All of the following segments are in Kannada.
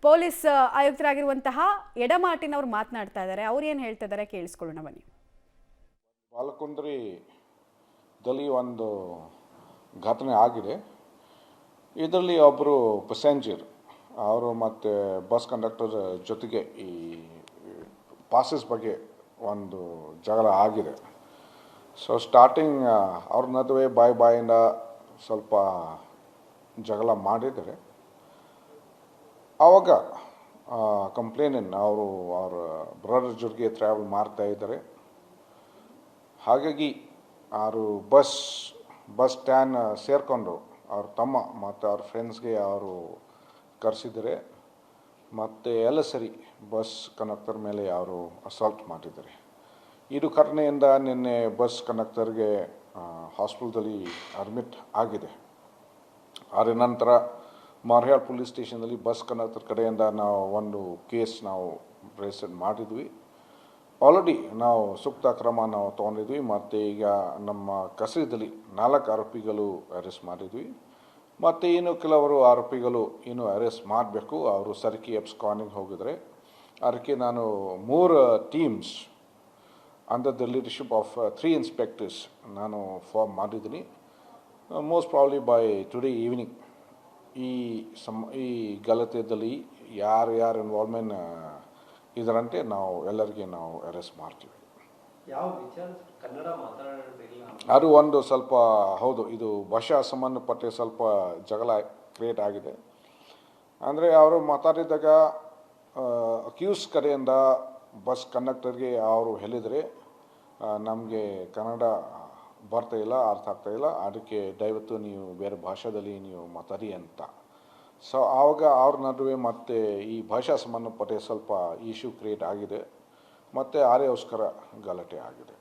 ಪೊಲೀಸ್ ಆಯುಕ್ತರಾಗಿರುವಂತಹ ಎಡಮಾಟಿನವರು ಮಾತನಾಡ್ತಾ ಇದ್ದಾರೆ. ಅವ್ರು ಏನು ಹೇಳ್ತಾ ಇದ್ದಾರೆ ಕೇಳಿಸ್ಕೊಳ್ಳೋಣ ಬನ್ನಿ. ಬಾಲಕುಂದ್ರಿದಲ್ಲಿ ಒಂದು ಘಟನೆ ಆಗಿದೆ. ಇದರಲ್ಲಿ ಒಬ್ಬರು ಪ್ಯಾಸೆಂಜರ್ ಅವರು ಮತ್ತು ಬಸ್ ಕಂಡಕ್ಟರ್ ಜೊತೆಗೆ ಈ ಪಾಸಸ್ ಬಗ್ಗೆ ಒಂದು ಜಗಳ ಆಗಿದೆ. ಸೊ ಸ್ಟಾರ್ಟಿಂಗ್ ಅವ್ರ ನಡುವೆ ಬಾಯಿಂದ ಸ್ವಲ್ಪ ಜಗಳ ಮಾಡಿದ್ದಾರೆ. ಆವಾಗ ಕಂಪ್ಲೇನನ್ನು ಅವ್ರ ಬ್ರದರ್ ಜೊತೆಗೆ ಟ್ರಾವೆಲ್ ಮಾಡ್ತಾ ಇದ್ದಾರೆ. ಹಾಗಾಗಿ ಅವರು ಬಸ್ ಸ್ಟ್ಯಾಂಡ್ ಸೇರಿಕೊಂಡು ಅವ್ರ ತಮ್ಮ ಮತ್ತು ಅವ್ರ ಫ್ರೆಂಡ್ಸ್ಗೆ ಅವರು ಕರೆಸಿದ್ದಾರೆ. ಮತ್ತು ಎಲ್ಲ ಸರಿ ಬಸ್ ಕಂಡಕ್ಟರ್ ಮೇಲೆ ಅವರು ಅಸಾಲ್ಟ್ ಮಾಡಿದ್ದಾರೆ. ಇದು ಘಟನೆಯಿಂದ ನಿನ್ನೆ ಬಸ್ ಕಂಡಕ್ಟರ್ಗೆ ಹಾಸ್ಪಿಟಲ್ದಲ್ಲಿ ಅಡ್ಮಿಟ್ ಆಗಿದೆ. ಅದರ ನಂತರ ಮಾರ್ಯಾಳ್ ಪೊಲೀಸ್ ಸ್ಟೇಷನಲ್ಲಿ ಬಸ್ ಕಂಡಕ್ಟರ್ ಕಡೆಯಿಂದ ನಾವು ಒಂದು ಕೇಸ್ ನಾವು ರಿಜಿಸ್ಟರ್ ಮಾಡಿದ್ವಿ. ಆಲ್ರೆಡಿ ನಾವು ಸೂಕ್ತ ಕ್ರಮ ನಾವು ತೊಗೊಂಡಿದ್ವಿ. ಮತ್ತು ಈಗ ನಮ್ಮ ಕಸ್ಟಡಿಯಲ್ಲಿ 4 ಆರೋಪಿಗಳು ಅರೆಸ್ಟ್ ಮಾಡಿದ್ವಿ. ಮತ್ತು ಇನ್ನು ಕೆಲವರು ಆರೋಪಿಗಳು ಇನ್ನೂ ಅರೆಸ್ಟ್ ಮಾಡಬೇಕು. ಅವರು ಸರಕಿ ಎಬ್ಸ್ಕಾನಿಗೆ ಹೋಗಿದ್ರೆ ಅದಕ್ಕೆ ನಾನು 3 teams under the leadership of 3 inspectors ನಾನು ಫಾರ್ಮ್ ಮಾಡಿದ್ದೀನಿ. Most probably by today evening ಈ ಗಲಾಟೆಯಲ್ಲಿ ಯಾರು ಇನ್ವಾಲ್ವ್ಮೆಂಟ್ ಇದರಂತೆ ನಾವು ಎಲ್ಲರಿಗೆ ನಾವು ಅರೆಸ್ಟ್ ಮಾಡ್ತೀವಿ. ಅದು ಒಂದು ಸ್ವಲ್ಪ ಹೌದು, ಇದು ಭಾಷಾ ಸಂಬಂಧಪಟ್ಟ ಸ್ವಲ್ಪ ಜಗಳ ಕ್ರಿಯೇಟ್ ಆಗಿದೆ. ಅಂದರೆ ಅವರು ಮಾತಾಡಿದಾಗ ಅಕ್ಯೂಸ್ ಕಡೆಯಿಂದ ಬಸ್ ಕಂಡಕ್ಟರ್ಗೆ ಅವರು ಹೇಳಿದರೆ ನಮಗೆ ಕನ್ನಡ ಬರ್ತಾ ಇಲ್ಲ, ಅರ್ಥ ಆಗ್ತಾ ಇಲ್ಲ, ಅದಕ್ಕೆ ದಯವಿಟ್ಟು ನೀವು ಬೇರೆ ಭಾಷೆಯಲ್ಲಿ ನೀವು ಮಾತಾಡಿ ಅಂತ. ಸೊ ಆವಾಗ ಅವ್ರ ನಡುವೆ ಮತ್ತೆ ಈ ಭಾಷಾ ಸಂಬಂಧಪಟ್ಟ ಸ್ವಲ್ಪ ಇಶ್ಯೂ ಕ್ರಿಯೇಟ್ ಆಗಿದೆ. ಮತ್ತು ಆರೆಗೋಸ್ಕರ ಗಲಾಟೆ ಆಗಿದೆ.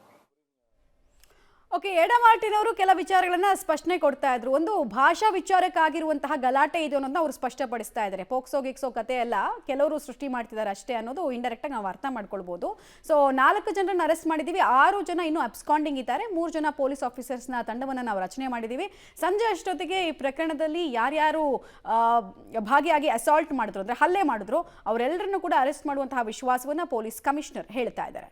ಓಕೆ, ಎಡಮಾರ್ಟಿನವರು ಕೆಲ ವಿಚಾರಗಳನ್ನ ಸ್ಪಷ್ಟನೆ ಕೊಡ್ತಾ ಇದ್ರು. ಒಂದು ಭಾಷಾ ವಿಚಾರಕ್ಕಾಗಿರುವಂತಹ ಗಲಾಟೆ ಇದು ಅನ್ನೋದನ್ನ ಅವರು ಸ್ಪಷ್ಟಪಡಿಸ್ತಾ ಇದ್ದಾರೆ. ಪೋಕ್ಸೋ ಗಿಕ್ಸೋ ಕತೆ ಎಲ್ಲ ಕೆಲವರು ಸೃಷ್ಟಿ ಮಾಡ್ತಿದ್ದಾರೆ ಅಷ್ಟೇ ಅನ್ನೋದು ಇಂಡೈರೆಕ್ಟ್ ಆಗಿ ನಾವು ಅರ್ಥ ಮಾಡ್ಕೊಳ್ಬಹುದು. ಸೊ 4 ಜನರನ್ನ ಅರೆಸ್ಟ್ ಮಾಡಿದ್ದೀವಿ, 6 ಜನ ಇನ್ನೂ ಅಬ್ಸ್ಕಾಂಡಿಂಗ್ ಇದ್ದಾರೆ, 3 ಜನ ಪೊಲೀಸ್ ಆಫೀಸರ್ಸ್ನ ತಂಡವನ್ನು ನಾವು ರಚನೆ ಮಾಡಿದ್ದೀವಿ. ಸಂಜೆ ಅಷ್ಟೊತ್ತಿಗೆ ಈ ಪ್ರಕರಣದಲ್ಲಿ ಯಾರ್ಯಾರು ಭಾಗಿಯಾಗಿ ಅಸಾಲ್ಟ್ ಮಾಡಿದ್ರು ಅಂದರೆ ಹಲ್ಲೆ ಮಾಡಿದ್ರು ಅವರೆಲ್ಲರನ್ನು ಕೂಡ ಅರೆಸ್ಟ್ ಮಾಡುವಂತಹ ವಿಶ್ವಾಸವನ್ನ ಪೊಲೀಸ್ ಕಮಿಷನರ್ ಹೇಳ್ತಾ ಇದ್ದಾರೆ.